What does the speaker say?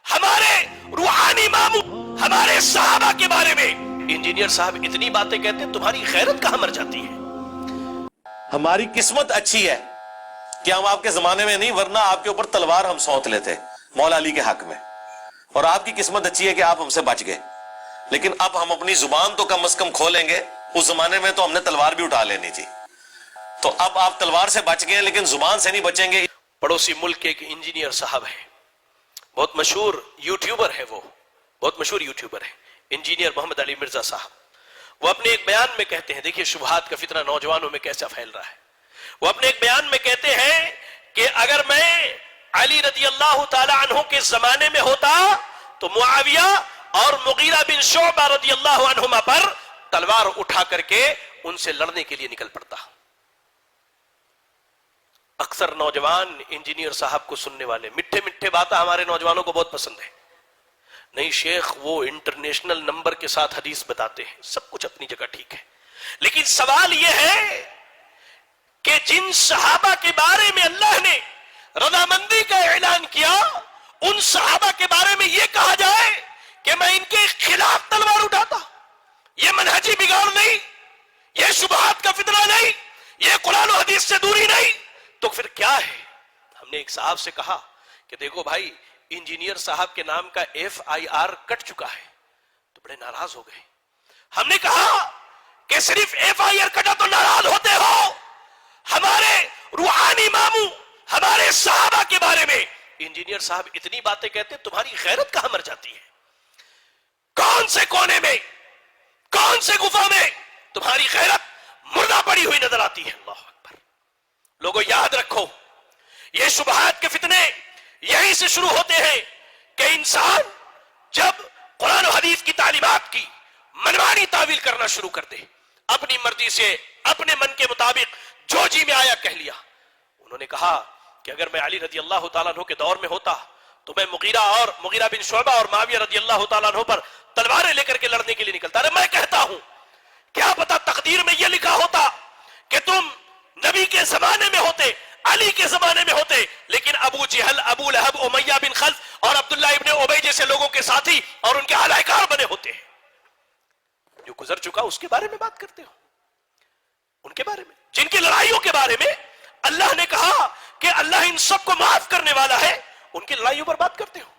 ہمارے روحانی ماموں ہمارے صحابہ کے بارے میں انجینئر صاحب اتنی باتیں کہتے ہیں، تمہاری غیرت کہاں مر جاتی ہے؟ ہماری قسمت اچھی ہے کہ ہم آپ کے زمانے میں نہیں، ورنہ آپ کے اوپر تلوار ہم سونت لیتے مولا علی کے حق میں، اور آپ کی قسمت اچھی ہے کہ آپ ہم سے بچ گئے، لیکن اب ہم اپنی زبان تو کم از کم کھولیں گے۔ اس زمانے میں تو ہم نے تلوار بھی اٹھا لینی تھی، تو اب آپ تلوار سے بچ گئے لیکن زبان سے نہیں بچیں گے۔ پڑوسی ملک کے ایک انجینئر صاحب ہیں، بہت مشہور یوٹیوبر ہے، وہ بہت مشہور یوٹیوبر ہے، انجینئر محمد علی مرزا صاحب۔ وہ اپنے ایک بیان میں کہتے ہیں، دیکھیے شبہات کا فتنہ نوجوانوں میں کیسا پھیل رہا ہے۔ وہ اپنے ایک بیان میں کہتے ہیں کہ اگر میں علی رضی اللہ تعالی عنہ کے زمانے میں ہوتا تو معاویہ اور مغیرہ بن شعبہ رضی اللہ عنہما پر تلوار اٹھا کر کے ان سے لڑنے کے لیے نکل پڑتا۔ اکثر نوجوان انجینئر صاحب کو سننے والے مٹھے مٹھے باتیں ہمارے نوجوانوں کو بہت پسند ہے۔ نہیں شیخ، وہ انٹرنیشنل نمبر کے ساتھ حدیث بتاتے ہیں، سب کچھ اپنی جگہ ٹھیک ہے، لیکن سوال یہ ہے کہ جن صحابہ کے بارے میں اللہ نے رضامندی کا اعلان کیا، ان صحابہ کے بارے میں یہ کہا جائے کہ میں ان کے خلاف تلوار اٹھاتا، یہ منہجی بگاڑ نہیں، یہ شبہات کا فتنہ نہیں، یہ قرآن و حدیث سے دوری نہیں، تو پھر کیا ہے؟ ہم نے ایک صاحب سے کہا کہ دیکھو بھائی، انجینئر صاحب کے نام کا FIR کٹ چکا ہے، تو بڑے ناراض ہو گئے۔ ہم نے کہا کہ صرف FIR کٹا تو ناراض ہوتے ہو؟ ہمارے روحانی ماموں ہمارے صحابہ کے بارے میں انجینئر صاحب اتنی باتیں کہتے ہیں، تمہاری غیرت کہاں مر جاتی ہے؟ کون سے کونے میں، کون سے گفا میں تمہاری غیرت مردہ پڑی ہوئی نظر آتی ہے؟ اللہ اکبر۔ لوگوں یاد رکھو، یہ شبہات کے فتنے یہیں سے شروع ہوتے ہیں کہ انسان جب قرآن و حدیث کی تعلیمات کی منمانی تعویل کرنا شروع کر دے، اپنی مرضی سے اپنے من کے مطابق جو جی میں آیا کہہ لیا۔ انہوں نے کہا کہ اگر میں علی رضی اللہ تعالیٰ عنہ کے دور میں ہوتا تو میں مغیرہ بن شعبہ اور معاویہ رضی اللہ تعالیٰ عنہ پر تلواریں لے کر کے لڑنے کے لیے نکلتا۔ ارے میں کہتا ہوں، کیا پتا تقدیر میں یہ لکھا ہوتا کہ تم نبی کے زمانے میں ہوتے، علی کے زمانے میں ہوتے، لیکن ابو جہل، ابو لہب، امیہ بن خلف اور عبداللہ ابن ابی جیسے لوگوں کے ساتھی اور ان کے اہلکار بنے ہوتے ہیں۔ جو گزر چکا اس کے بارے میں بات کرتے ہو، ان کے بارے میں، جن کی لڑائیوں کے بارے میں اللہ نے کہا کہ اللہ ان سب کو معاف کرنے والا ہے، ان کی لڑائیوں پر بات کرتے ہو۔